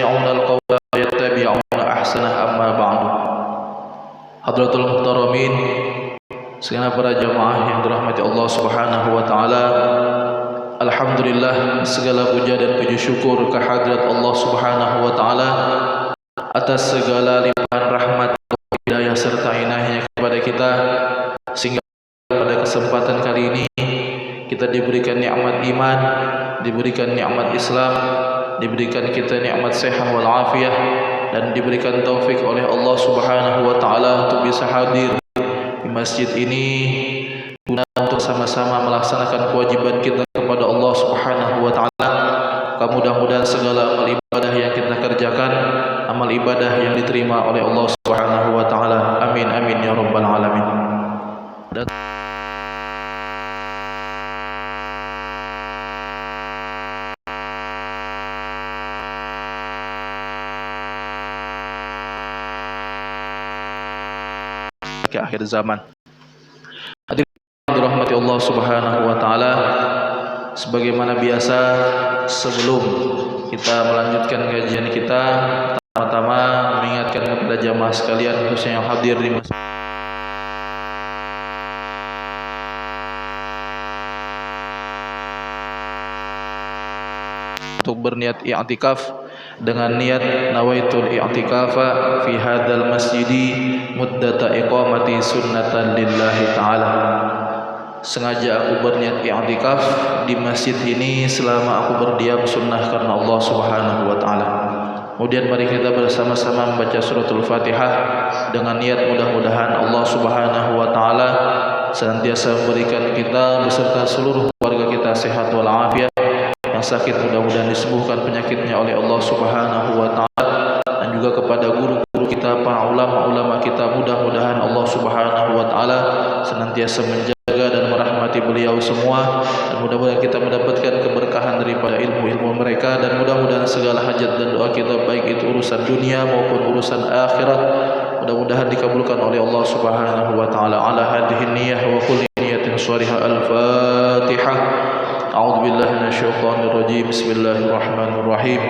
yastami'una al-qawla wa yattabi'una ahsanah, amma ba'du. Hadratul muhtaramin, segenap para jamaah yang dirahmati Allah Subhanahu wa taala. Alhamdulillah, segala puja dan puji syukur kehadirat Allah Subhanahu wa taala atas segala limpahan rahmat, hidayah serta inayahnya kepada kita, sehingga pada kesempatan kali ini kita diberikan nikmat iman, diberikan nikmat Islam, diberikan kita nikmat sehat wal afiyah, dan diberikan taufik oleh Allah Subhanahu wa taala untuk bisa hadir di masjid ini guna untuk sama-sama melaksanakan kewajiban kita kepada Allah Subhanahu wa taala. Mudah-mudahan segala amal ibadah yang kita kerjakan, amal ibadah yang diterima oleh Allah Subhanahu wa taala. Amin amin ya rabbal alamin. Dan ke akhir zaman. Hadirin dirahmati Allah Subhanahu wa taala, sebagaimana biasa sebelum kita melanjutkan kajian kita, pertama-tama mengingatkan kepada jamaah sekalian khususnya yang hadir di masjid untuk berniat i'tikaf dengan niat nawaitul i'tikafa fi hadzal masjidi muddata iqamati sunnatan lillahi ta'ala. Sengaja aku berniat i'tikaf di masjid ini selama aku berdiam sunnah karena Allah Subhanahu wa taala. Kemudian mari kita bersama-sama membaca suratul Fatihah dengan niat mudah-mudahan Allah Subhanahu wa taala senantiasa memberikan kita beserta seluruh keluarga kita sehat wal afiat, yang sakit mudah-mudahan disembuhkan penyakitnya oleh Allah Subhanahu wa taala, dan juga kepada guru-guru kita, para ulama-ulama kita, mudah-mudahan Allah Subhanahu wa taala senantiasa menjaga dan merahmati beliau semua, dan mudah-mudahan kita mendapatkan keberkahan daripada ilmu-ilmu mereka, dan mudah-mudahan segala hajat dan doa kita baik itu urusan dunia maupun urusan akhirat mudah-mudahan dikabulkan oleh Allah Subhanahu wa taala. Ala hadhihi niyyah wa kulli niyyatin shalihah. Al-Fatihah. A'udzu billahi minasyaitonir rajim. Bismillahirrahmanirrahim.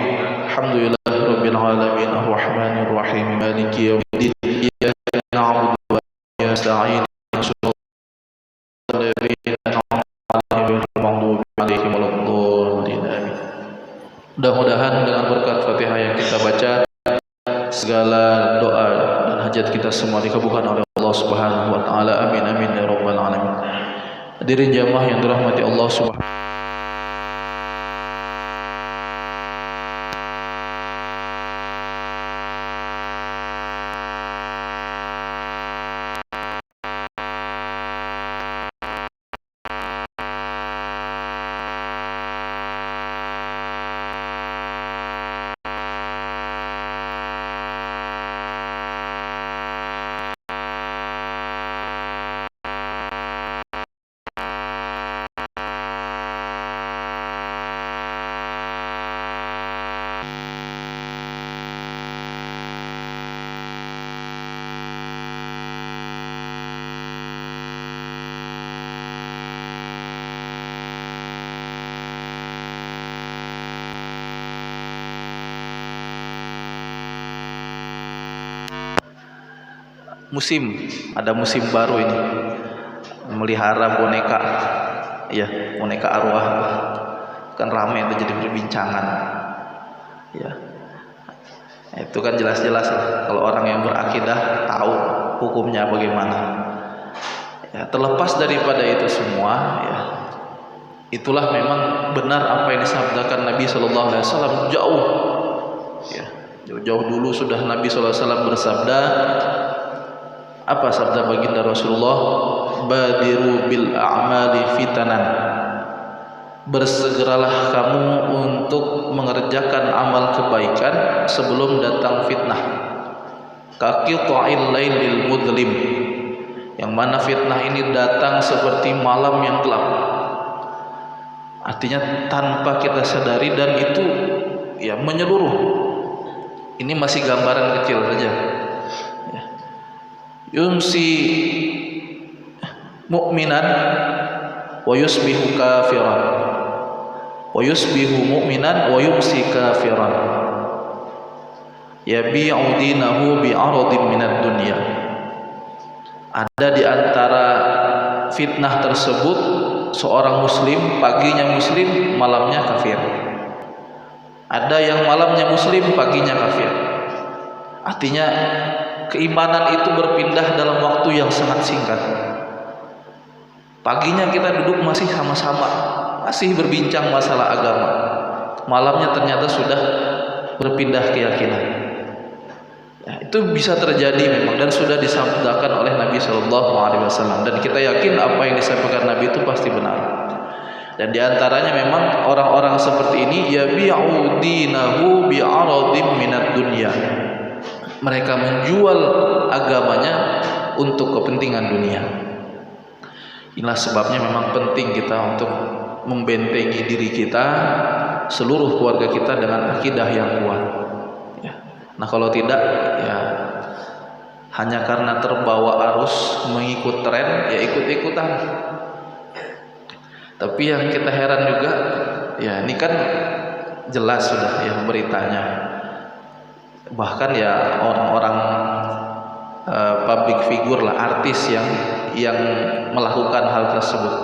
Alhamdulillahi rabbil alamin, arrahmanir rahim, maliki yaumiddin. Iyyaka na'budu wa iyyaka nasta'in. Mudah-mudahan dengan berkat Fatihah yang kita baca, segala doa dan hajat kita semua dikabulkan oleh Allah Subhanahu wa taala. Amin amin ya rabbal alamin. Hadirin jamaah yang dirahmati Allah Subhanahu ada musim baru ini, melihara boneka, ya boneka arwah, kan ramai itu jadi perbincangan, ya itu kan jelas-jelas lah kalau orang yang berakidah tahu hukumnya bagaimana. Ya, terlepas daripada itu semua, ya itulah memang benar apa yang disabdakan Nabi Sallallahu Alaihi Wasallam jauh dulu sudah Nabi Sallallahu Alaihi Wasallam bersabda. Apa sabda baginda Rasulullah? Badiru bil a'mali fitanan. Bersegeralah kamu untuk mengerjakan amal kebaikan sebelum datang fitnah. Kaqita'il lailil mudlim. Yang mana fitnah ini datang seperti malam yang gelap. Artinya tanpa kita sadari, dan itu ya menyeluruh. Ini masih gambaran kecil saja. Yumsi mu'minan wa yusbihu kafiran, wa yusbihu mu'minan wa yumsi kafiran. yabi'u dinahu bi'aradin minad dunya. Ada di antara fitnah tersebut seorang muslim paginya muslim, malamnya kafir. Ada yang malamnya muslim, paginya kafir. Artinya keimanan itu berpindah dalam waktu yang sangat singkat. Paginya kita duduk masih sama-sama, masih berbincang masalah agama. Malamnya ternyata sudah berpindah keyakinan. Ya, itu bisa terjadi memang dan sudah disabdakan oleh Nabi SAW. Dan kita yakin apa yang disampaikan Nabi itu pasti benar. Dan diantaranya memang orang-orang seperti ini yabi'u dinahu bi'aradin minad dunya. Mereka menjual agamanya untuk kepentingan dunia. Inilah sebabnya memang penting kita untuk membentengi diri kita, seluruh keluarga kita dengan akidah yang kuat. Ya. Nah kalau tidak, ya hanya karena terbawa arus mengikut tren, ya ikut-ikutan. Tapi yang kita heran juga, ya ini kan jelas sudah ya beritanya. Bahkan ya orang-orang public figure lah, artis yang melakukan hal tersebut.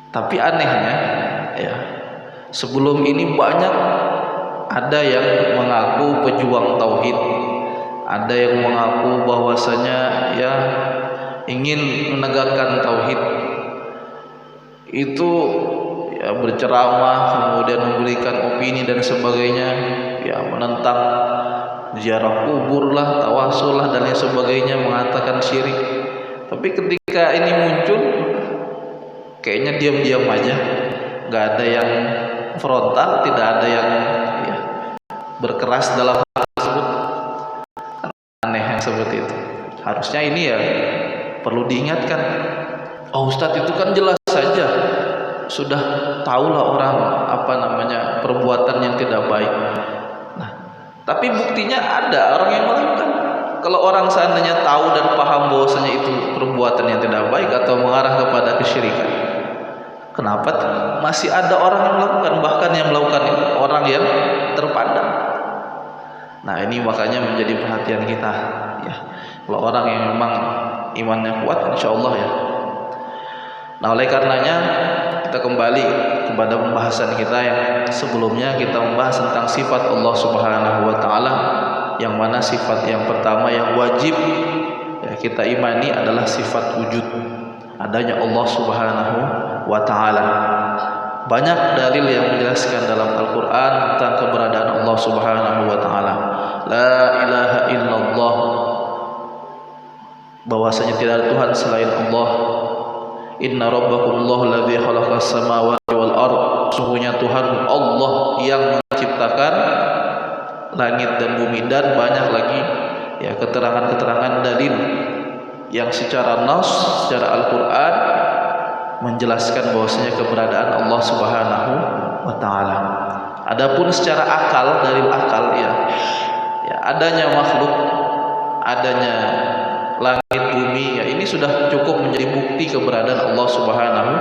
Tapi anehnya, ya sebelum ini banyak ada yang mengaku pejuang tauhid, ada yang mengaku bahwasanya ya ingin menegakkan tauhid. Itu ya berceramah, kemudian memberikan opini dan sebagainya, ya menentang ziarah kubur lah, tawasul lah dan lain sebagainya, mengatakan syirik. Tapi ketika ini muncul, kayaknya diam-diam aja, nggak ada yang frontal, tidak ada yang ya, berkeras dalam hal tersebut. Aneh yang seperti itu. Harusnya ini ya perlu diingatkan. Oh Ustadz, itu kan jelas saja sudah tahulah orang perbuatan yang tidak baik. Nah, tapi buktinya ada orang yang melakukan. Kalau orang seandainya tahu dan paham bahwasanya itu perbuatan yang tidak baik atau mengarah kepada kesyirikan, kenapa masih ada orang yang melakukan? Bahkan yang melakukan itu orang yang terpandang. Nah ini makanya menjadi perhatian kita ya. Kalau orang yang memang imannya kuat, insya Allah ya. Nah oleh karenanya kita kembali kepada pembahasan kita yang sebelumnya. Kita membahas tentang sifat Allah Subhanahu wa Ta'ala, yang mana sifat yang pertama yang wajib ya, kita imani adalah sifat wujud, adanya Allah Subhanahu wa Ta'ala. Banyak dalil yang menjelaskan dalam Al-Quran tentang keberadaan Allah Subhanahu wa Ta'ala. La ilaha illallah, bahwasanya tidak ada Tuhan selain Allah. Inna rabbakumullahu alladzi khalaqas samawati wal ardh, sungguhnya Tuhan Allah yang menciptakan langit dan bumi. Dan banyak lagi ya keterangan-keterangan dalil yang secara nas, secara Al-Qur'an menjelaskan bahwasanya keberadaan Allah Subhanahu wa Ta'ala. Adapun secara akal, dalil akal ya adanya makhluk, adanya langit bumi, ya ini sudah cukup menjadi bukti keberadaan Allah Subhanahu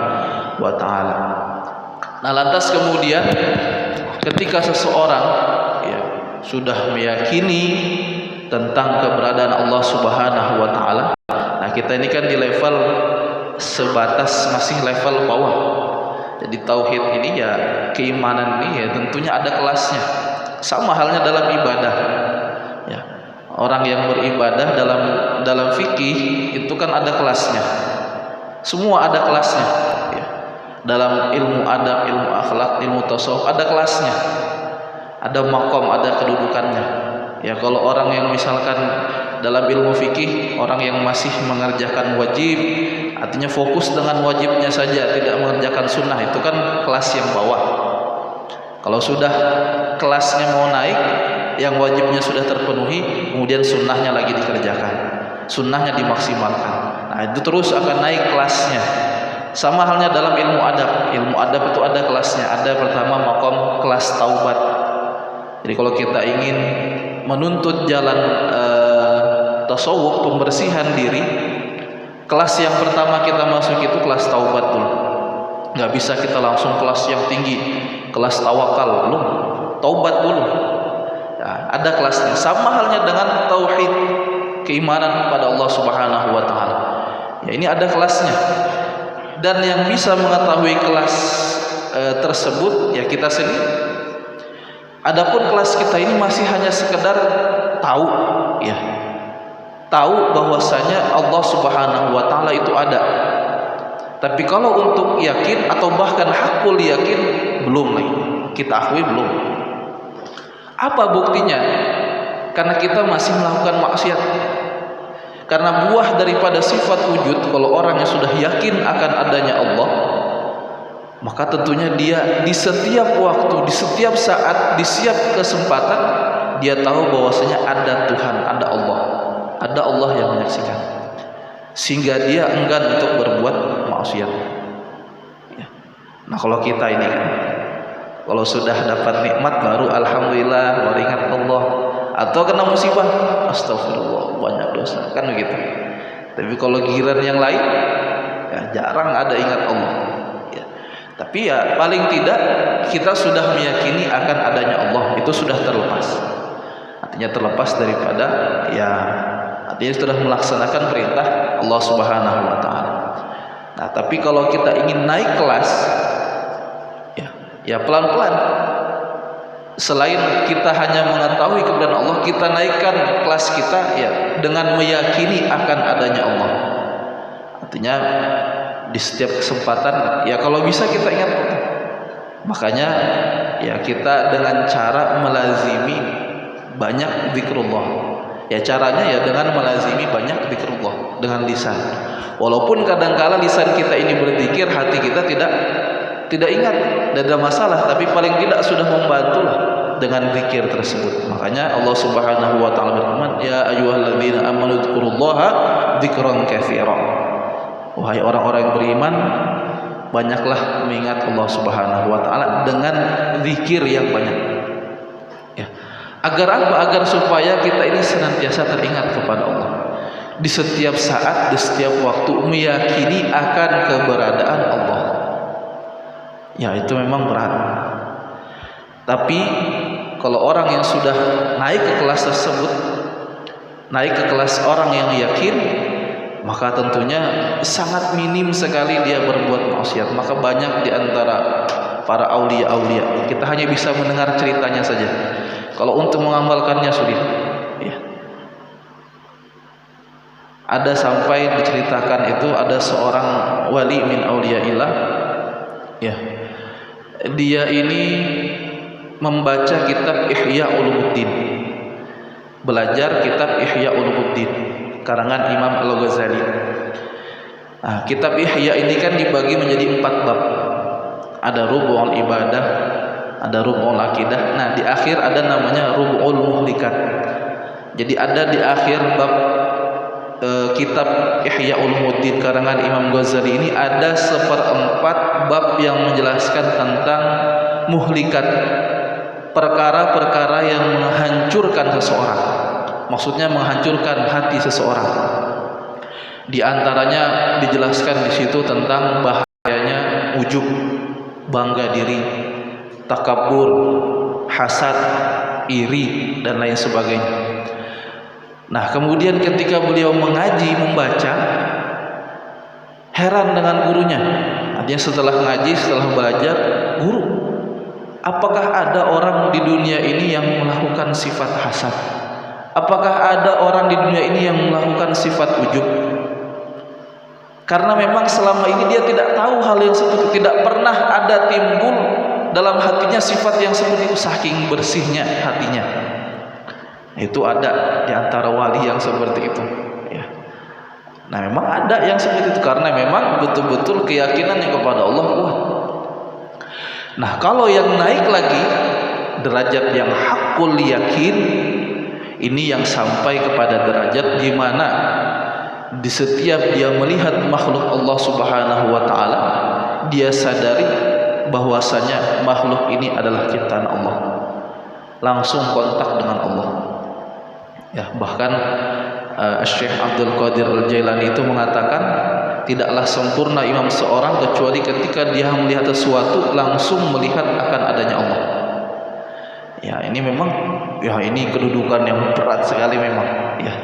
wa Ta'ala. Nah lantas kemudian ketika seseorang ya sudah meyakini tentang keberadaan Allah Subhanahu wa Ta'ala, nah kita ini kan di level sebatas masih level bawah. Jadi tauhid ini ya, keimanan ini ya tentunya ada kelasnya. Sama halnya dalam ibadah ya. Orang yang beribadah dalam fikih itu kan ada kelasnya. Semua ada kelasnya ya. Dalam ilmu adab, ilmu akhlak, ilmu tasawuf ada kelasnya. Ada makom, ada kedudukannya. Ya kalau orang yang misalkan dalam ilmu fikih, orang yang masih mengerjakan wajib, artinya fokus dengan wajibnya saja, tidak mengerjakan sunnah, itu kan kelas yang bawah. Kalau sudah kelasnya mau naik, yang wajibnya sudah terpenuhi, kemudian sunnahnya lagi dikerjakan, sunnahnya dimaksimalkan. Nah itu terus akan naik kelasnya. Sama halnya dalam ilmu adab. Ilmu adab itu ada kelasnya. Ada pertama makom kelas taubat. Jadi kalau kita ingin menuntut jalan tasawuf, pembersihan diri, kelas yang pertama kita masuk itu kelas taubat dulu. Nggak bisa kita langsung kelas yang tinggi, kelas tawakal, belum, taubat dulu. Nah, ada kelasnya. Sama halnya dengan tauhid, keimanan kepada Allah Subhanahu wa taala. Ya, ini ada kelasnya. Dan yang bisa mengetahui kelas tersebut ya kita sendiri. Adapun kelas kita ini masih hanya sekedar tahu, ya. Tahu bahwasanya Allah Subhanahu wa taala itu ada. Tapi kalau untuk yakin atau bahkan hakul yakin belum lagi. Kita akui belum. Apa buktinya? Karena kita masih melakukan maksiat. Karena buah daripada sifat wujud, kalau orang yang sudah yakin akan adanya Allah, maka tentunya dia di setiap waktu, di setiap saat, di setiap kesempatan dia tahu bahwasanya ada Tuhan, ada Allah yang menyaksikan, sehingga dia enggan untuk berbuat maksiat. Nah kalau kita ini kan, kalau sudah dapat nikmat baru alhamdulillah, baru ingat Allah, atau kena musibah astagfirullah banyak dosa, kan begitu. Tapi kalau giliran yang lain ya jarang ada ingat Allah ya. Tapi ya paling tidak kita sudah meyakini akan adanya Allah, itu sudah terlepas, artinya terlepas daripada ya, artinya sudah melaksanakan perintah Allah Subhanahu wa taala. Nah tapi kalau kita ingin naik kelas ya pelan-pelan. Selain kita hanya mengetahui keberadaan Allah, kita naikkan kelas kita ya dengan meyakini akan adanya Allah. Artinya di setiap kesempatan ya kalau bisa kita ingat Allah. Makanya ya kita dengan cara melazimi banyak zikrullah. Ya caranya ya dengan melazimi banyak zikrullah dengan lisan. Walaupun kadang-kala lisan kita ini berzikir, hati kita tidak ingat, tidak ada masalah, tapi paling tidak sudah membantulah dengan zikir tersebut. Makanya Allah Subhanahu wa taala berfirman, ya ayyuhalladzina amanu dzkurullaha dzikran katsiran. Wahai orang-orang yang beriman, banyaklah mengingat Allah Subhanahu wa taala dengan zikir yang banyak. Ya. Agar apa? Agar supaya kita ini senantiasa teringat kepada Allah. Di setiap saat, di setiap waktu meyakini akan keberadaan Allah. Ya itu memang berat. Tapi kalau orang yang sudah naik ke kelas tersebut, naik ke kelas orang yang yakin, maka tentunya sangat minim sekali dia berbuat maksiat. Maka banyak di antara para aulia-aulia kita hanya bisa mendengar ceritanya saja. Kalau untuk mengamalkannya sulit. Ya. Ada sampai diceritakan itu ada seorang wali min auliaillah. Ya. Dia ini membaca kitab Ihya Ulumuddin, belajar kitab Ihya Ulumuddin karangan Imam Al-Ghazali. Nah, kitab Ihya ini kan dibagi menjadi 4 bab. Ada Rubu'ul Ibadah, ada Rubu'ul Aqidah. Nah, di akhir ada namanya Rubu'ul Muhlikat. Jadi ada di akhir bab kitab Ihya Ulumuddin karangan Imam Ghazali ini ada 1/4 bab yang menjelaskan tentang muhlikat, perkara-perkara yang menghancurkan seseorang. Maksudnya menghancurkan hati seseorang. Di antaranya dijelaskan di situ tentang bahayanya ujub, bangga diri, takabur, hasad, iri dan lain sebagainya. Nah, kemudian ketika beliau mengaji, membaca, heran dengan gurunya. Artinya setelah ngaji, setelah belajar, guru, apakah ada orang di dunia ini yang melakukan sifat hasad? Apakah ada orang di dunia ini yang melakukan sifat ujub? Karena memang selama ini dia tidak tahu hal yang seperti itu, tidak pernah ada timbul dalam hatinya sifat yang seperti itu, saking bersihnya hatinya. Itu ada di antara wali yang seperti itu ya. Nah memang ada yang seperti itu karena memang betul-betul keyakinannya kepada Allah kuat. Nah kalau yang naik lagi derajat yang hakul yakin, ini yang sampai kepada derajat di mana di setiap dia melihat makhluk Allah Subhanahu wa taala, dia sadari bahwasanya makhluk ini adalah ciptaan Allah, langsung kontak dengan Allah. Ya, bahkan Syekh Abdul Qadir Al-Jailani itu mengatakan tidaklah sempurna imam seorang kecuali ketika dia melihat sesuatu langsung melihat akan adanya Allah. Ya, ini memang Ya ini kedudukan yang berat sekali memang. Ya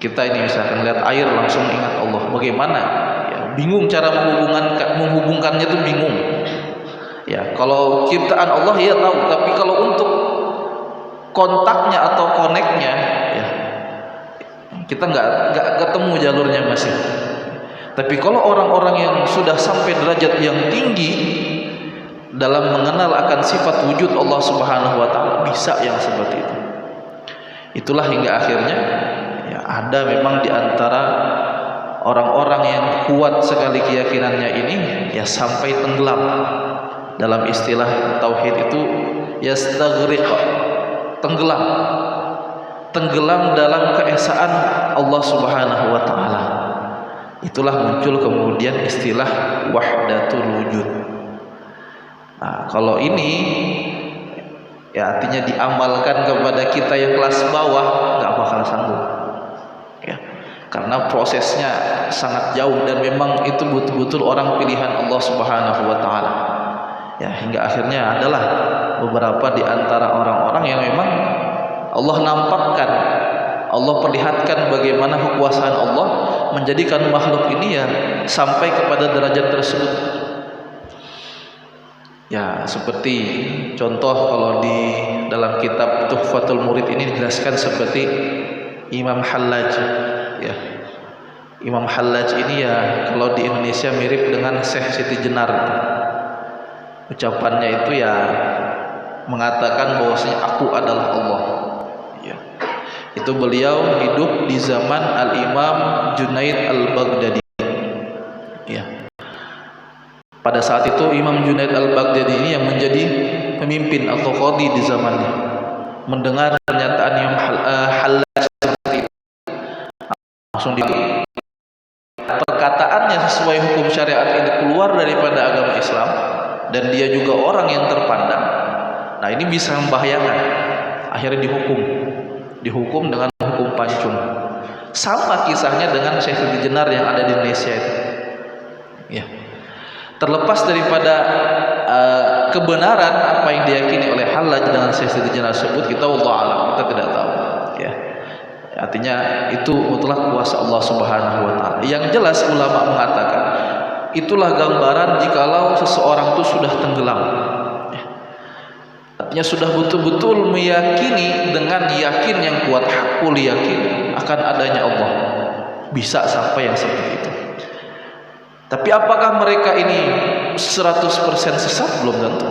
kita ini misalkan lihat air langsung ingat Allah. Bagaimana? Ya, bingung cara menghubungkannya tuh bingung. Ya kalau ciptaan Allah ya tahu, tapi kalau untuk kontaknya atau koneknya, ya kita nggak ketemu jalurnya masih. Tapi kalau orang-orang yang sudah sampai derajat yang tinggi dalam mengenal akan sifat wujud Allah Subhanahu wa taala, bisa yang seperti itu. Itulah hingga akhirnya ya ada memang di antara orang-orang yang kuat sekali keyakinannya ini ya sampai tenggelam. Dalam istilah tauhid itu yastaghriq, tenggelam dalam keesaan Allah Subhanahu wa taala. Itulah muncul kemudian istilah wahdatul wujud. Nah, kalau ini ya artinya diamalkan kepada kita yang kelas bawah nggak bakal sanggup. Ya, karena prosesnya sangat jauh dan memang itu betul-betul orang pilihan Allah Subhanahu wa taala. Ya, hingga akhirnya adalah beberapa di antara orang-orang yang memang Allah nampakkan, Allah perlihatkan bagaimana kekuasaan Allah menjadikan makhluk ini ya sampai kepada derajat tersebut. Ya, seperti contoh kalau di dalam kitab Tuhfatul Murid ini dijelaskan seperti Imam Hallaj. Ya, Imam Hallaj ini ya kalau di Indonesia mirip dengan Syekh Siti Jenar. Ucapannya itu ya mengatakan bahwasanya aku adalah Allah. Ya. Itu beliau hidup di zaman Al-Imam Junaid Al-Baghdadi. Ya. Pada saat itu Imam Junaid Al-Baghdadi ini yang menjadi pemimpin atau qadhi di zamannya. Mendengar pernyataan Imam Hallaj seperti itu, langsung perkataannya sesuai hukum syariat ini keluar daripada agama Islam. Dan dia juga orang yang terpandang. Nah ini bisa membahayakan. Akhirnya dihukum dengan hukum pancung. Sama kisahnya dengan Syekh Siti Jenar yang ada di Indonesia itu. Ya. Terlepas daripada kebenaran apa yang diyakini oleh Hallaj dengan Syekh Siti Jenar tersebut, kita wallahu alam, kita tidak tahu. Ya. Artinya itu mutlak kuasa Allah Subhanahu wa taala. Yang jelas ulama mengatakan itulah gambaran jikalau seseorang itu sudah tenggelam. Artinya sudah betul-betul meyakini dengan yakin yang kuat, hakul yakin akan adanya Allah. Bisa sampai yang seperti itu. Tapi apakah mereka ini 100% sesat? Belum tentu.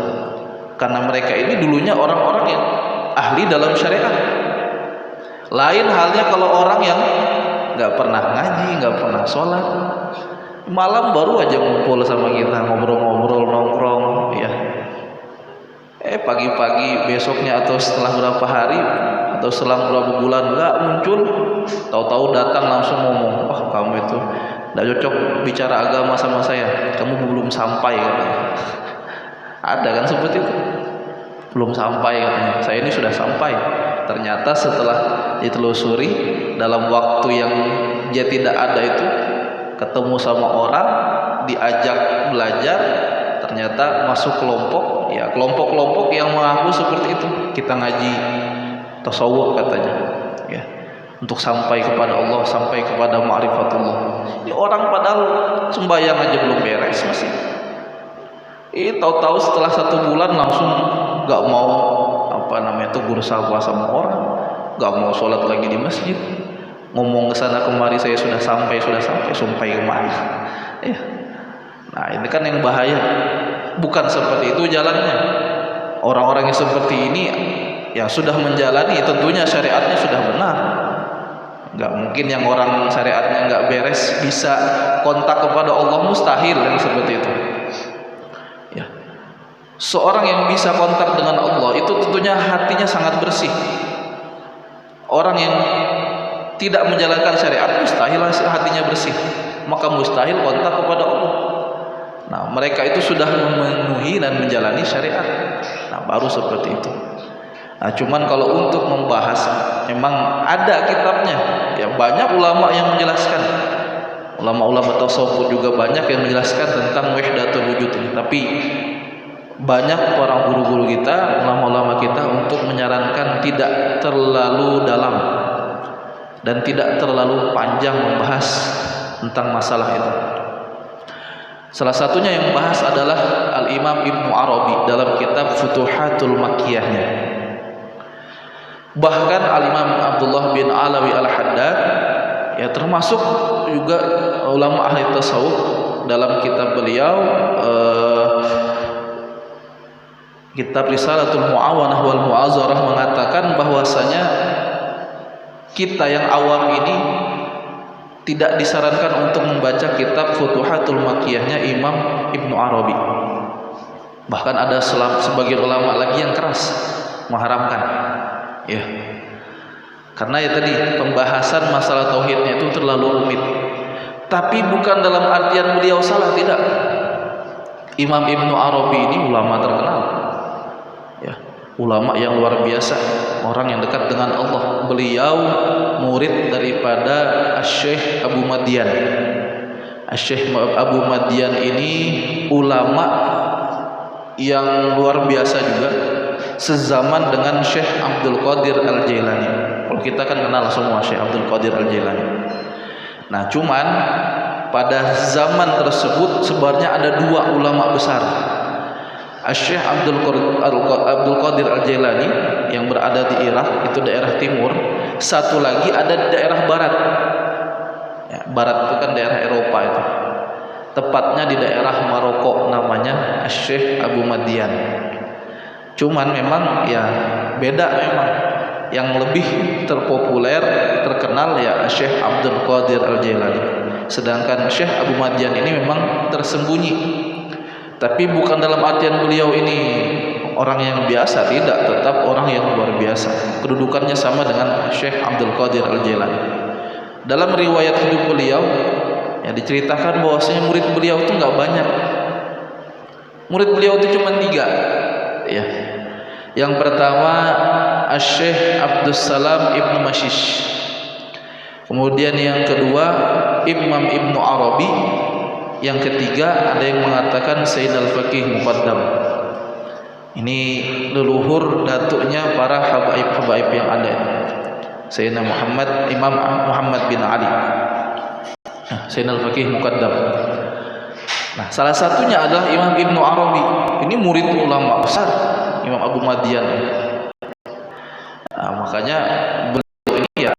Karena mereka ini dulunya orang-orang yang ahli dalam syariat. Lain halnya kalau orang yang nggak pernah ngaji, nggak pernah sholat, malam baru aja ngumpul sama kita, ngobrol-ngobrol, nongkrong, ya. Pagi-pagi besoknya atau setelah berapa hari atau setelah berapa bulan nggak muncul, tahu-tahu datang langsung ngomong, wah kamu itu nggak cocok bicara agama sama saya, kamu belum sampai katanya. Ada kan seperti itu, belum sampai katanya. Saya ini sudah sampai. Ternyata setelah ditelusuri dalam waktu yang dia tidak ada itu, ketemu sama orang, diajak belajar, ternyata masuk kelompok, ya kelompok-kelompok yang mengaku seperti itu. Kita ngaji tasawuf katanya, ya, untuk sampai kepada Allah, sampai kepada ma'rifatullah. Ini orang padahal sembahyang aja belum beres masih. Tahu-tahu setelah 1 bulan langsung nggak mau tegur sapa sama orang, nggak mau sholat lagi di masjid. Ngomong ke sana kemari, saya sudah sampai kemari. Ya. Nah ini kan yang bahaya. Bukan seperti itu jalannya. Orang-orang yang seperti ini yang sudah menjalani tentunya syariatnya sudah benar. Nggak mungkin yang orang syariatnya nggak beres bisa kontak kepada Allah, mustahil yang seperti itu. Ya. Seorang yang bisa kontak dengan Allah itu tentunya hatinya sangat bersih. Orang yang tidak menjalankan syariat mustahil hatinya bersih, maka mustahil kontak kepada Allah. Nah mereka itu sudah memenuhi dan menjalani syariat, nah baru seperti itu. Nah cuman kalau untuk membahas memang ada kitabnya, ya banyak ulama yang menjelaskan, ulama-ulama tasawuf juga banyak yang menjelaskan tentang wahdatul wujud ini. Tapi banyak para guru-guru kita, ulama-ulama kita untuk menyarankan tidak terlalu dalam dan tidak terlalu panjang membahas tentang masalah itu. Salah satunya yang membahas adalah Al-Imam Ibnu Arabi dalam kitab Futuhatul Makkiyahnya. Bahkan Al-Imam Abdullah bin Alawi Al-Haddad, ya termasuk juga ulama ahli tasawuf, dalam kitab beliau kitab Risalatul Mu'awanah wal Mu'azarah mengatakan bahwasanya kita yang awam ini tidak disarankan untuk membaca kitab Futuhatul Makkiyahnya Imam Ibnu Arabi. Bahkan ada sebagian ulama lagi yang keras mengharamkan, ya. Karena ya tadi pembahasan masalah tauhidnya itu terlalu rumit. Tapi bukan dalam artian beliau salah, tidak. Imam Ibnu Arabi ini ulama terkenal, ya, ulama yang luar biasa, orang yang dekat dengan Allah. Beliau murid daripada Syekh Abu Madian. Syekh Abu Madian ini ulama yang luar biasa juga, sezaman dengan Syekh Abdul Qadir Al-Jailani. Kalau kita kan kenal semua Syekh Abdul Qadir Al-Jailani. Nah, cuman pada zaman tersebut sebenarnya ada dua ulama besar. Syekh Abdul Qadir Al-Jailani yang berada di Irak, itu daerah timur. Satu lagi ada di daerah barat, ya, barat itu kan daerah Eropa itu, tepatnya di daerah Maroko, namanya Syekh Abu Madian. Cuman memang ya beda memang. Yang lebih terpopuler, terkenal ya Syekh Abdul Qadir Al-Jailani. Sedangkan Syekh Abu Madian ini memang tersembunyi. Tapi bukan dalam artian beliau ini orang yang biasa, tidak, tetap orang yang luar biasa. Kedudukannya sama dengan Syekh Abdul Qadir Al-Jailani. Dalam riwayat hidup beliau, ya diceritakan bahwasanya murid beliau itu nggak banyak. Murid beliau itu cuma 3, ya. Yang pertama Syekh Abdus Salam Ibnu Mashish. Kemudian yang kedua Imam Ibnu Arabi. Yang ketiga ada yang mengatakan Sayyid Al-Faqih Muqaddam. Ini leluhur datuknya para habaib-habaib yang ada. Sayyidina Muhammad, Imam Muhammad bin Ali, Sayyid Al-Faqih Muqaddam. Nah, salah satunya adalah Imam Ibnu Arabi. Ini murid ulama besar Imam Abu Madian. Nah, makanya beliau ini ya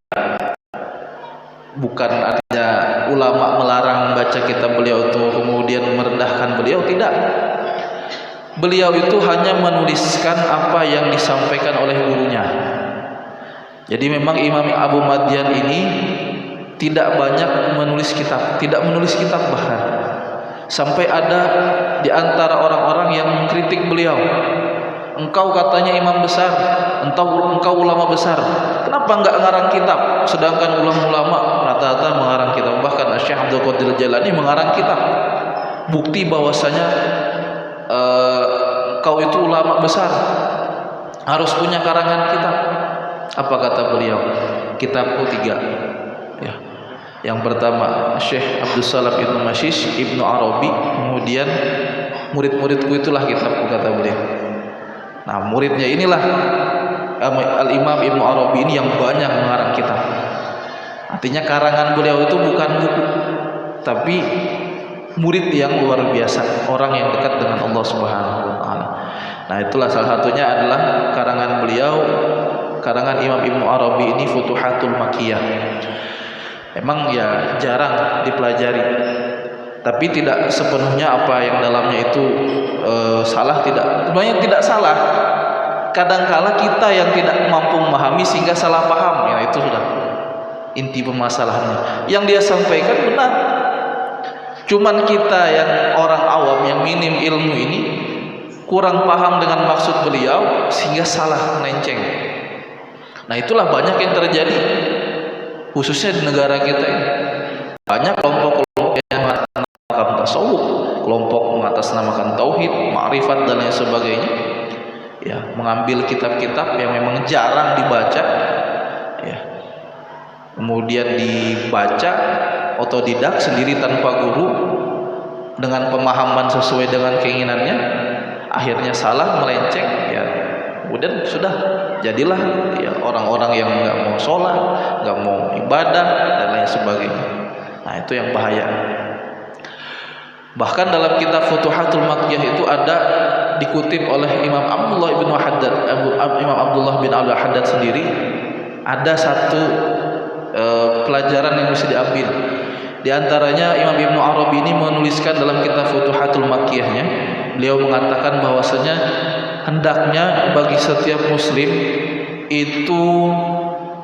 bukan artinya ulama melarang baca kitab beliau itu kemudian merendahkan beliau, tidak. Beliau itu hanya menuliskan apa yang disampaikan oleh gurunya. Jadi memang Imam Abu Madian ini tidak banyak menulis kitab, tidak menulis kitab bahkan. Sampai ada di antara orang-orang yang mengkritik beliau. Engkau katanya imam besar, engkau ulama besar, kenapa enggak ngarang kitab? Sedangkan ulama-ulama rata-rata mengarang kitab. Bahkan Syekh Abdul Qadir Jailani mengarang kitab. Bukti bahwasanya engkau itu ulama besar, harus punya karangan kitab. Apa kata beliau? Kitabku 3. Ya. Yang pertama Syekh Abdus Salam Ibnu Mashish, Ibnu Arabi, kemudian murid-muridku itulah kitabku, kata beliau. Nah, muridnya inilah Al-Imam Ibnu Arabi ini yang banyak mengarang kitab. Artinya karangan beliau itu bukan buku, tapi murid yang luar biasa, orang yang dekat dengan Allah Subhanahu wa taala. Nah, itulah salah satunya adalah karangan beliau, karangan Imam Ibnu Arabi ini, Futuhatul Makkiyah. Emang ya jarang dipelajari, tapi tidak sepenuhnya apa yang dalamnya itu salah, tidak. Sebenarnya tidak salah. Kadangkala kita yang tidak mampu memahami sehingga salah paham, ya itu sudah inti permasalahannya. Yang dia sampaikan benar. Cuman kita yang orang awam yang minim ilmu ini kurang paham dengan maksud beliau sehingga salah melenceng. Nah, itulah banyak yang terjadi, khususnya di negara kita ini. Banyak kelompok-kelompok yang mengatasnamakan tasawuf, kelompok mengatasnamakan tauhid, ma'rifat dan lain sebagainya. Ya, mengambil kitab-kitab yang memang jarang dibaca, ya, kemudian dibaca otodidak sendiri tanpa guru dengan pemahaman sesuai dengan keinginannya. akhirnya salah, melenceng, ya kemudian sudah jadilah ya orang-orang yang nggak mau sholat, nggak mau ibadah dan lain sebagainya. Nah itu yang bahaya. Bahkan dalam kitab Futuhatul Makkiyah itu ada dikutip oleh Imam Abdullah bin Haddad, Imam Abdullah bin Al-Haddad sendiri, ada satu pelajaran yang bisa diambil. Di antaranya Imam Ibnu Arabi ini menuliskan dalam kitab Futuhatul Makkiyahnya, beliau mengatakan bahwasanya hendaknya bagi setiap muslim itu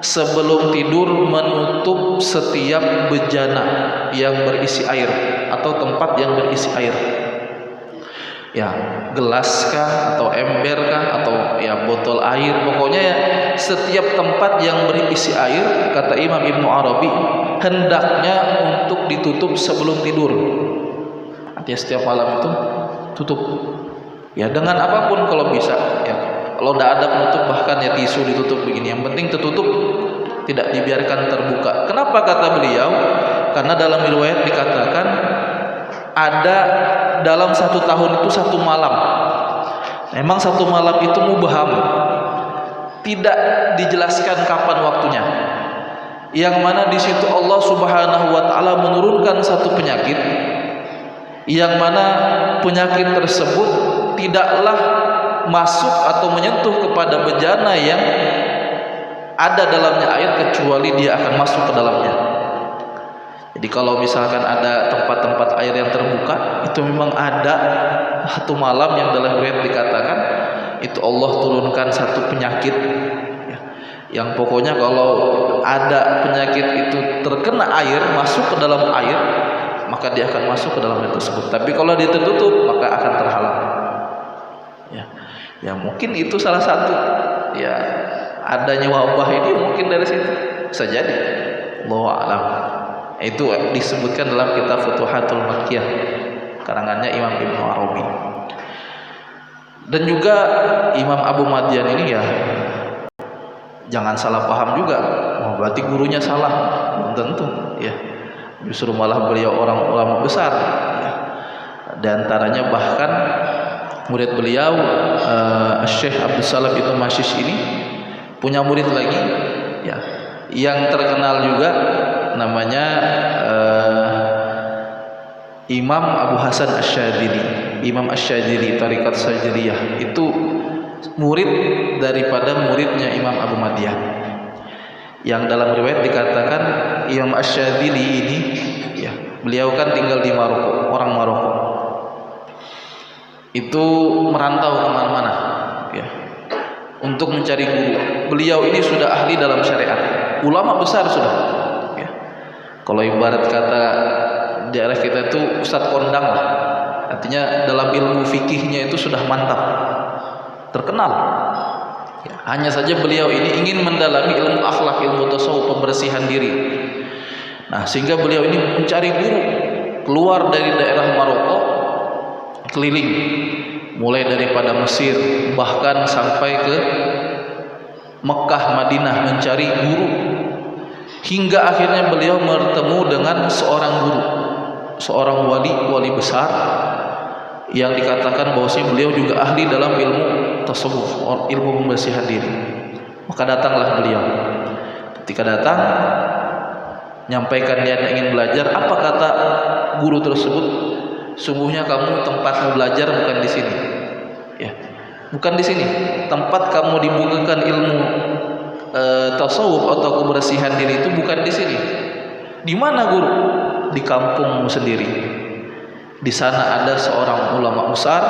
sebelum tidur menutup setiap bejana yang berisi air atau tempat yang berisi air. Ya, gelas kah atau ember kah atau ya botol air, pokoknya ya setiap tempat yang berisi air, kata Imam Ibnu Arabi, hendaknya untuk ditutup sebelum tidur. Artinya setiap malam itu tutup. Ya dengan apapun kalau bisa. Ya kalau tidak ada penutup, bahkan ya tisu ditutup begini. Yang penting tertutup, tidak dibiarkan terbuka. Kenapa kata beliau? Karena dalam riwayat dikatakan ada dalam satu tahun itu satu malam. Memang satu malam itu mubham, tidak dijelaskan kapan waktunya. Yang mana di situ Allah Subhanahu wa taala menurunkan satu penyakit, yang mana penyakit tersebut tidaklah masuk atau menyentuh kepada bejana yang ada dalamnya air kecuali dia akan masuk ke dalamnya. Jadi kalau misalkan ada tempat-tempat air yang terbuka, itu memang ada satu malam yang dalam riwayat dikatakan itu Allah turunkan satu penyakit yang pokoknya kalau ada penyakit itu terkena air, masuk ke dalam air, maka dia akan masuk ke dalam air tersebut. Tapi kalau dia tertutup, maka akan terhalang. Ya mungkin itu salah satu ya adanya wabah ini mungkin dari situ bisa jadi. Allahu a'lam. Itu disebutkan dalam kitab Futuhatul Makkiyah karangannya Imam Ibnu Arabi. Dan juga Imam Abu Madian ini ya jangan salah paham juga. Oh, berarti gurunya salah. Belum tentu ya. Justru malah beliau orang ulama besar ya. Di antaranya bahkan murid beliau Syekh Abdul Salam Ibnu Mashish ini punya murid lagi ya yang terkenal juga, namanya Imam Abu Hasan Asy-Syadzili. Imam Asy-Syadzili Thariqat Syadziliyah itu murid daripada muridnya Imam Abu Madian, yang dalam riwayat dikatakan Imam Asy-Syadzili ini ya beliau kan tinggal di Maroko, orang Maroko itu merantau kemana-mana ya untuk mencari guru. Beliau ini sudah ahli dalam syariat, ulama besar sudah ya. Kalau ibarat kata daerah kita itu ustadz kondang lah, artinya dalam ilmu fikihnya itu sudah mantap, terkenal ya. Hanya saja beliau ini ingin mendalami ilmu akhlak, ilmu tasawuf, pembersihan diri. Nah sehingga beliau ini mencari guru, keluar dari daerah Maroko, keliling mulai daripada Mesir bahkan sampai ke Mekah, Madinah mencari guru, hingga akhirnya beliau bertemu dengan seorang guru, seorang wali besar yang dikatakan bahwasanya beliau juga ahli dalam ilmu tasawuf, ilmu pembersihan diri. Maka datanglah beliau. Ketika datang nyampaikan niatnya ingin belajar, apa kata guru tersebut? Sungguhnya kamu tempatmu belajar bukan di sini, ya, bukan di sini. Tempat kamu dibukakan ilmu tasawuf atau kebersihan diri itu bukan di sini. Di mana guru? Di kampungmu sendiri. Di sana ada seorang ulama besar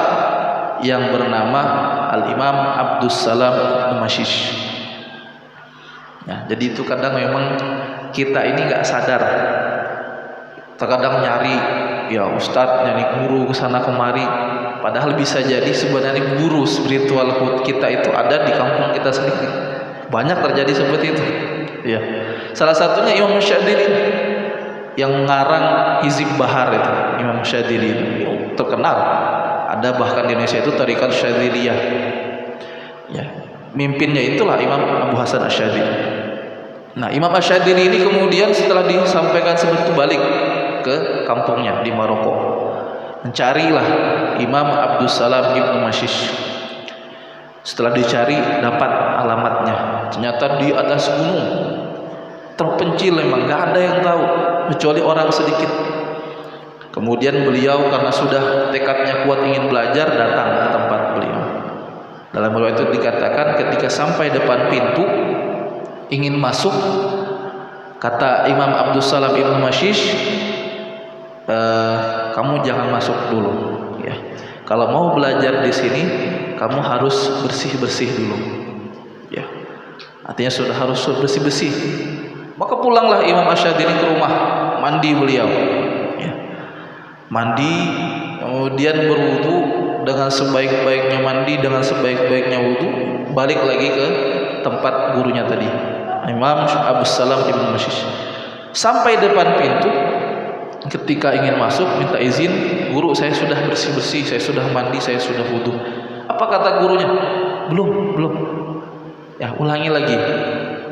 yang bernama Al-Imam Abdus Salam Ibnu Mashish. Nah, jadi itu kadang memang kita ini nggak sadar. Terkadang nyari ya ustadz, nyari guru kesana kemari, padahal bisa jadi sebenarnya guru spiritual kita itu ada di kampung kita sendiri. Banyak terjadi seperti itu ya. Salah satunya Imam Syadzili yang ngarang Hizib Bahar itu. Imam Syadzili terkenal, ada bahkan di Indonesia itu Thariqat Syadziliyah ya. Mimpinnya itulah Imam Abu Hasan Asy-Syadzili. Nah Imam Asy-Syadzili ini kemudian setelah disampaikan seperti itu balik ke kampungnya di Maroko, mencarilah Imam Abdus Salam Ibnu Mashish. Setelah dicari dapat alamatnya, ternyata di atas gunung, terpencil, memang nggak ada yang tahu kecuali orang sedikit. Kemudian beliau karena sudah tekadnya kuat ingin belajar, datang ke tempat beliau. Dalam riwayat itu dikatakan ketika sampai depan pintu ingin masuk, kata Imam Abdus Salam Ibnu Mashish, kamu jangan masuk dulu, ya. Kalau mau belajar di sini, kamu harus bersih-bersih dulu, ya. Artinya sudah harus bersih-bersih. Maka pulanglah Imam Asyadili ke rumah, mandi beliau, ya. Mandi, kemudian berwudu dengan sebaik-baiknya mandi, dengan sebaik-baiknya wudu, balik lagi ke tempat gurunya tadi, Imam Abdus Salam Ibnu Mashish. Sampai depan pintu, ketika ingin masuk minta izin, guru saya sudah bersih-bersih, saya sudah mandi, saya sudah wudu. Apa kata gurunya? Belum. Ya, ulangi lagi,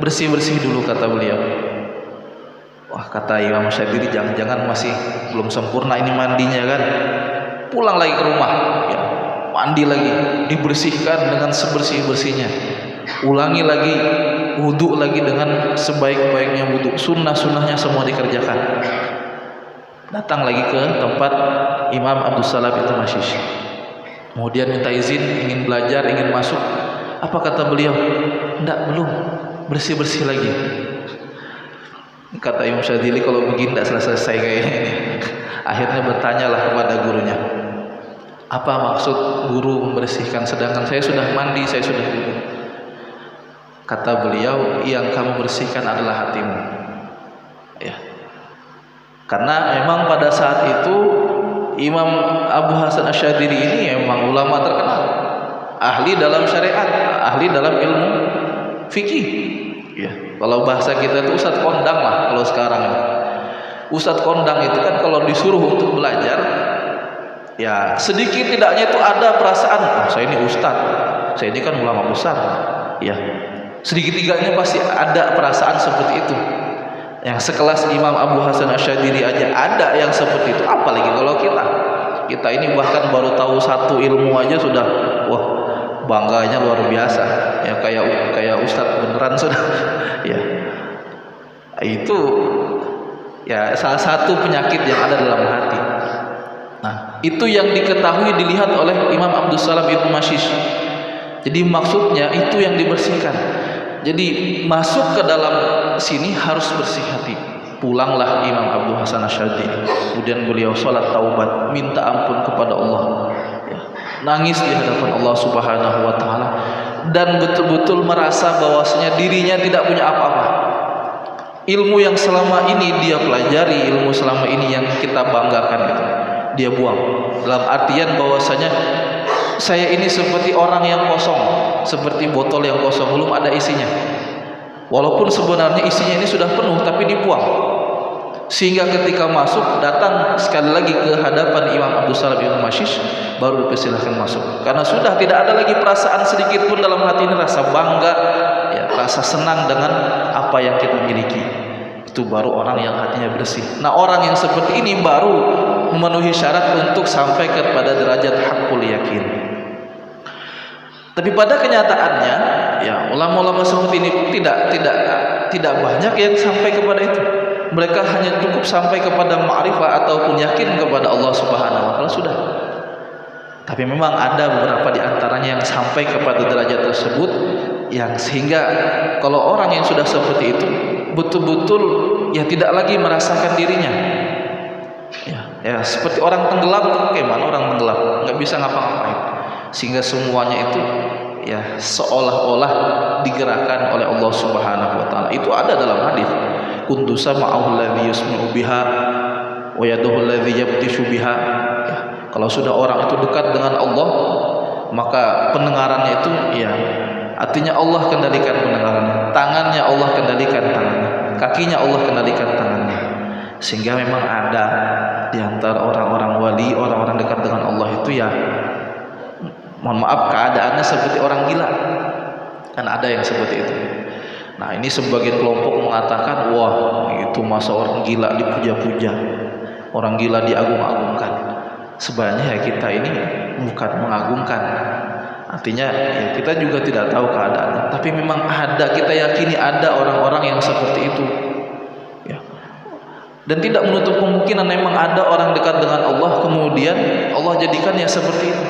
bersih-bersih dulu kata beliau. Wah, kata Imam Syadili, jangan-jangan masih belum sempurna ini mandinya kan. Pulang lagi ke rumah, ya, mandi lagi, dibersihkan dengan sebersih-bersihnya. Ulangi lagi, wudu lagi dengan sebaik-baiknya wudu. Sunnah-sunnahnya semua dikerjakan. Datang lagi ke tempat Imam Abdus Salam Ibnu Mashish. Kemudian minta izin, ingin belajar, ingin masuk. Apa kata beliau? Enggak, belum, bersih-bersih lagi. Kata Imam Syadili, kalau begini tidak selesai kayaknya ini. Akhirnya bertanyalah kepada gurunya, apa maksud guru membersihkan sedangkan saya sudah mandi, saya sudah wudu? Kata beliau, yang kamu bersihkan adalah hatimu, ya. Karena memang pada saat itu Imam Abu Hasan Asyadili ini memang ulama terkenal, ahli dalam syariat, ahli dalam ilmu fikih, ya. Kalau bahasa kita itu ustadz kondang lah kalau sekarang. Ustadz kondang itu kan kalau disuruh untuk belajar, ya sedikit tidaknya itu ada perasaan, saya ini ustadz, saya ini kan ulama besar, ya. Sedikit tidaknya pasti ada perasaan seperti itu. Yang sekelas Imam Abu Hasan Asyadili aja ada yang seperti itu, apalagi kalau kita ini bahkan baru tahu satu ilmu aja sudah wah bangganya luar biasa, ya, kayak ustadz beneran sudah. Ya, itu ya salah satu penyakit yang ada dalam hati. Nah, itu yang diketahui dilihat oleh Imam Abdus Salam Ibnu Mashish. Jadi maksudnya itu yang dibersihkan. Jadi masuk ke dalam sini harus bersih hati. Pulanglah Imam Abdul Hasan Asyadili. Kemudian beliau sholat taubat, minta ampun kepada Allah, ya. Nangis di hadapan Allah Subhanahu wa Ta'ala, dan betul-betul merasa bahwasanya dirinya tidak punya apa-apa. Ilmu yang selama ini dia pelajari, ilmu selama ini yang kita banggakan itu, dia buang. Dalam artian bahwasanya saya ini seperti orang yang kosong, seperti botol yang kosong, belum ada isinya. Walaupun sebenarnya isinya ini sudah penuh, tapi dibuang. Sehingga ketika masuk, datang sekali lagi ke hadapan Imam Abdus Salam Ibnu Mashish, baru dipersilahkan masuk. Karena sudah tidak ada lagi perasaan sedikit pun dalam hati ini, rasa bangga, ya, rasa senang dengan apa yang kita miliki. Itu baru orang yang hatinya bersih. Nah, orang yang seperti ini baru memenuhi syarat untuk sampai kepada derajat haqqul yakin. Tapi pada kenyataannya, ya, ulama-ulama seperti ini pun tidak banyak yang sampai kepada itu. Mereka hanya cukup sampai kepada ma'rifah ataupun yakin kepada Allah Subhanahu wa Ta'ala, sudah. Tapi memang ada beberapa di antaranya yang sampai kepada derajat tersebut, yang sehingga kalau orang yang sudah seperti itu betul-betul ya tidak lagi merasakan dirinya. Ya, seperti orang tenggelam, bagaimana orang tenggelam, nggak bisa ngapa-ngapain. Sehingga semuanya itu ya seolah-olah digerakkan oleh Allah Subhanahu wa Ta'ala. Itu ada dalam hadis, kuntu sam'ahu alladhi yusmi'u biha wa yaduhu alladhi yabtishu biha. Ya, kalau sudah orang itu dekat dengan Allah, maka pendengarannya itu, ya, artinya Allah kendalikan pendengarannya, tangannya Allah kendalikan tangannya, kakinya Allah kendalikan tangannya. Sehingga memang ada di antara orang-orang wali, orang-orang dekat dengan Allah itu, ya, mohon maaf, keadaannya seperti orang gila. Kan ada yang seperti itu. Nah, ini sebagian kelompok mengatakan, wah, itu masa orang gila dipuja-puja, orang gila diagung-agungkan. sebenarnya ya kita ini bukan mengagungkan. Artinya ya kita juga tidak tahu keadaannya, tapi memang ada, kita yakini ada orang-orang yang seperti itu. Ya. Dan tidak menutup kemungkinan memang ada orang dekat dengan Allah kemudian Allah jadikannya seperti itu.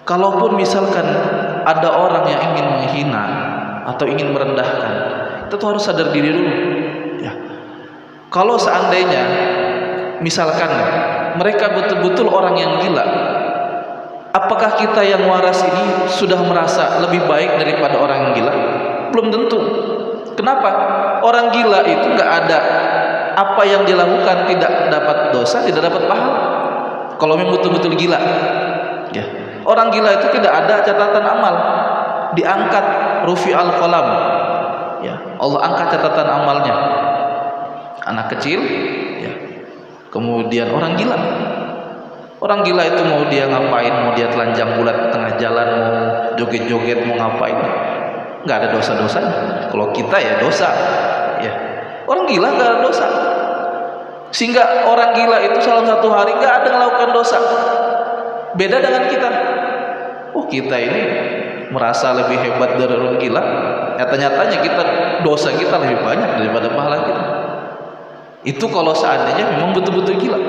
Kalaupun misalkan ada orang yang ingin menghina atau ingin merendahkan, kita tuh harus sadar diri dulu. Ya. Kalau seandainya misalkan mereka betul-betul orang yang gila, apakah kita yang waras ini sudah merasa lebih baik daripada orang yang gila? Belum tentu. Kenapa? Orang gila itu nggak ada apa yang dilakukan tidak dapat dosa, tidak dapat pahala. Kalau memang betul-betul gila, ya. Orang gila itu tidak ada catatan amal, diangkat rufi al qalam, ya. Allah angkat catatan amalnya. Anak kecil, ya. Kemudian orang gila. Orang gila itu mau dia ngapain, mau dia telanjang bulat di tengah jalan, mau joget-joget, mau ngapain, nggak ada dosa-dosanya. Kalau kita ya dosa, ya. Orang gila nggak ada dosa. Sehingga orang gila itu salah satu hari nggak ada melakukan dosa. Beda dengan kita. Oh, kita ini merasa lebih hebat dari orang gila. Nyata-nyatanya kita dosa kita lebih banyak daripada pahala kita. Itu kalau seandainya memang betul-betul gila.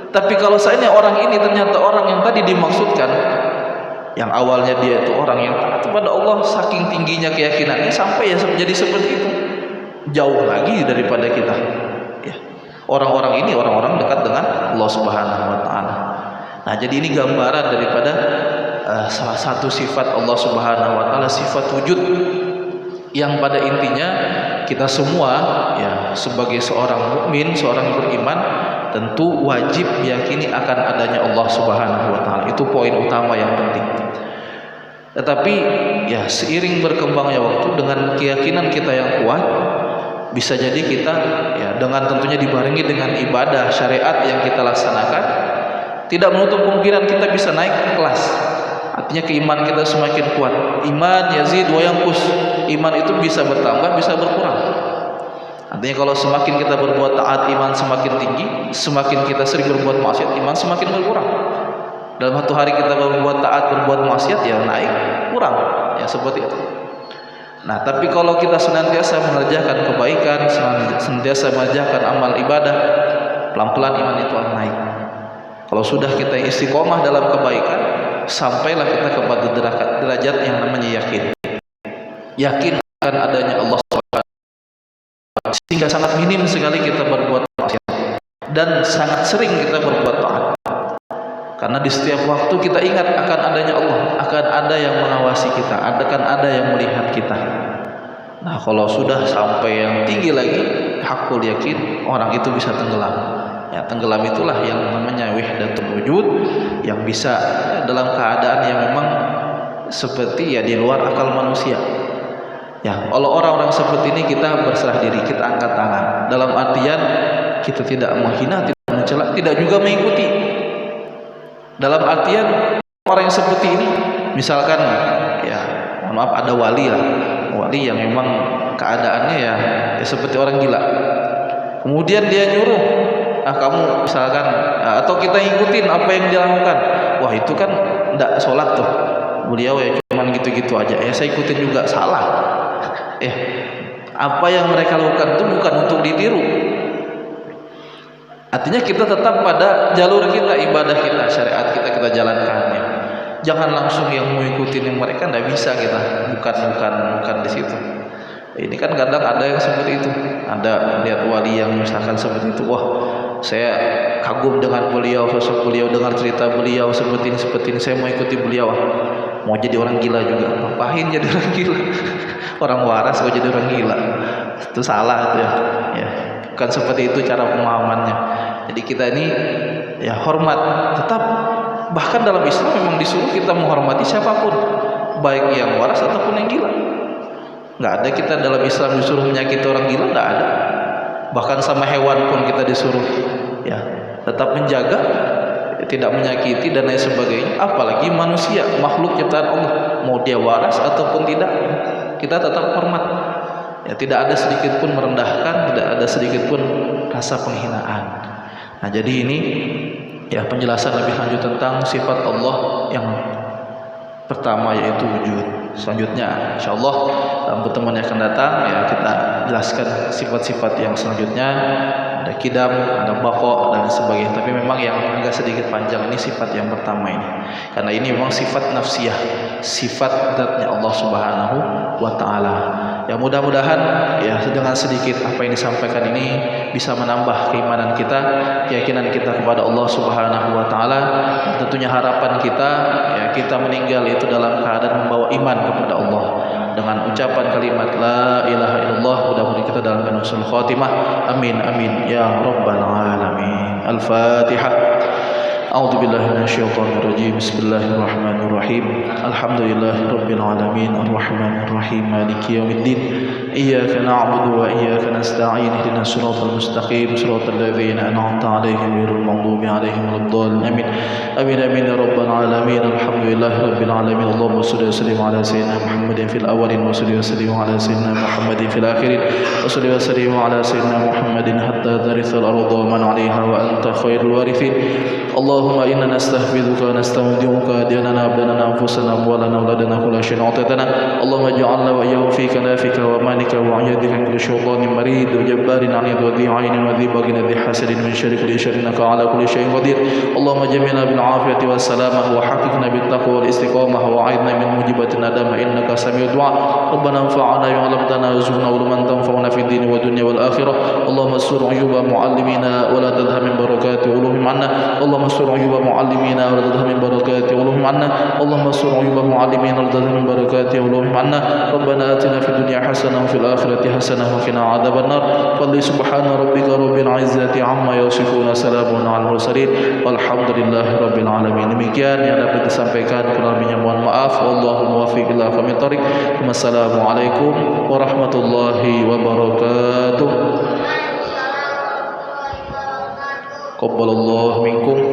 Tapi kalau seandainya orang ini ternyata orang yang tadi dimaksudkan, yang awalnya dia itu orang yang taat kepada Allah, saking tingginya keyakinannya sampai ya menjadi seperti itu, jauh lagi daripada kita. Ya. Orang-orang ini orang-orang dekat dengan Allah Subhanahu Wa Taala. Nah, jadi ini gambaran daripada salah satu sifat Allah Subhanahu Wa Taala, sifat wujud, yang pada intinya kita semua ya sebagai seorang mukmin, seorang beriman, tentu wajib meyakini akan adanya Allah Subhanahu Wa Taala. Itu poin utama yang penting. Tetapi ya seiring berkembangnya waktu dengan keyakinan kita yang kuat, bisa jadi kita ya dengan tentunya dibarengi dengan ibadah syariat yang kita laksanakan, tidak menutup kemungkinan kita bisa naik kelas. Artinya keimanan kita semakin kuat. Iman yazid wa yanqus. Iman itu bisa bertambah, bisa berkurang. Artinya kalau semakin kita berbuat taat, iman semakin tinggi. Semakin kita sering berbuat maksiat, iman semakin berkurang. Dalam satu hari kita berbuat taat, berbuat maksiat, ya naik, kurang. Ya seperti itu. Nah, tapi kalau kita senantiasa mengerjakan kebaikan, senantiasa mengerjakan amal ibadah, pelan-pelan iman itu akan naik. Kalau sudah kita istiqomah dalam kebaikan, sampailah kita kepada derajat yang namanya yakin. Yakin akan adanya Allah SWT, sehingga sangat minim sekali kita berbuat maksiat dan sangat sering kita berbuat taat. Karena di setiap waktu kita ingat akan adanya Allah, akan ada yang mengawasi kita, akan ada yang melihat kita. Nah, kalau sudah sampai yang tinggi lagi, hakul yakin, orang itu bisa tenggelam. Ya, tenggelam itulah yang namanya wahdatul wujud, yang bisa ya, dalam keadaan yang memang seperti ya di luar akal manusia. Ya, kalau orang-orang seperti ini kita berserah diri, kita angkat tangan. Dalam artian kita tidak menghina, tidak mencela, tidak juga mengikuti. Dalam artian orang yang seperti ini, misalkan ya, mohon maaf, ada wali lah, wali yang memang keadaannya ya seperti orang gila. Kemudian dia nyuruh, kamu misalkan, atau kita ikutin apa yang dia lakukan. Wah, itu kan tidak sholat tuh. Beliau ya cuman gitu-gitu aja. Ya saya ikutin juga, salah. Apa yang mereka lakukan itu bukan untuk ditiru. Artinya kita tetap pada jalur kita, ibadah kita, syariat kita jalankan. Ya. Jangan langsung yang mau ikutin yang mereka, tidak bisa kita. Bukan di situ. Ini kan kadang ada yang seperti itu. Ada lihat wali yang misalkan seperti itu. Wah, saya kagum dengan beliau, sosok beliau, dengar cerita beliau seperti ini, saya mau ikuti beliau. Mau jadi orang gila juga. Ngapain jadi orang gila? Orang waras kok jadi orang gila. Itu salah itu ya. Ya. Bukan seperti itu cara pemahamannya. Jadi kita ini ya hormat, tetap bahkan dalam Islam memang disuruh kita menghormati siapapun, baik yang waras ataupun yang gila. Nggak ada kita dalam Islam disuruh menyakiti orang gila, nggak ada. Bahkan sama hewan pun kita disuruh ya tetap menjaga, tidak menyakiti dan lain sebagainya. Apalagi manusia, makhluk ciptaan Allah, mau dia waras ataupun tidak, kita tetap hormat. Ya, tidak ada sedikit pun merendahkan, tidak ada sedikit pun rasa penghinaan. Nah, jadi ini ya penjelasan lebih lanjut tentang sifat Allah yang pertama, yaitu wujud. Selanjutnya insyaallah dalam pertemuan yang akan datang ya kita jelaskan sifat-sifat yang selanjutnya. Ada kidam, ada baqa dan sebagainya. Tapi memang yang agak sedikit panjang ini sifat yang pertama ini. Karena ini memang sifat nafsiyah, sifat zatnya Allah Subhanahu wa taala. Ya mudah-mudahan ya dengan sedikit apa yang disampaikan ini bisa menambah keimanan kita, keyakinan kita kepada Allah Subhanahu wa taala. Tentunya harapan kita ya kita meninggal itu dalam keadaan membawa iman kepada Allah dengan ucapan kalimat la ilaha illallah. Mudah-mudahan kita dalam husnul khatimah. Amin amin ya rabbal alamin. Al-Fatihah. أعوذ بالله من الشيطان الرجيم بسم الله الرحمن الرحيم الحمد لله رب العالمين الرحمن الرحيم مالك يوم الدين إياك نعبد وإياك نستعين اهدنا الصراط المستقيم صراط الذين أنعمت عليهم غير المغضوب عليهم ولا الضالين آمين آمين آمين يا رب العالمين الحمد لله رب العالمين اللهم صل وسلم على سيدنا محمد في الأولين وصل وسلم على سيدنا محمد في الآخرين وصل وسلم على سيدنا محمد حتى ترث الأرض ومن عليها وأنت خير الوارثين اللهم إنا نستحفظك ونستودعك ديننا أبداننا أنفسنا أموالنا أولادنا كل شيء أعطيتنا اللهم اجعلنا وإياهم في كنافك وأمانك وعيادك من كل شيطان مريد وجبار عنيد وذي عين وذي بغي ذي حسد من شر كل شر إنك على كل شيء قدير اللهم جمعنا بالعافية والسلامة وحققنا بالتقوى والاستقامة وأعذنا من موجبات الندامة إنك سميع الدعاء ربنا انفعنا بما علمتنا وارزقنا علما تنفعنا في الدين والدنيا والآخرة اللهم استر عيوب معلمينا ولا تذهب من بركات علومهم عنا اللهم استر عيوب معلمينا ولا تذهب من بركات علومهم عنا اللهم استر عيوب معلمينا ولا تذهب من بركات علومهم عنا ربنا آتنا في الدنيا حسنة وفي الآخرة حسنة وقنا عذاب النار قل سبحان ربك رب العزة عما يصفون سلام على المرسلين والحمد لله رب العالمين. Demikian yang dapat disampaikan, kurang lebihnya mohon maaf. Wallahul muwaffiq ila aqwamit thoriq. Wassalamualaikum warahmatullahi wabarakatuh. Qabbalallahu minkum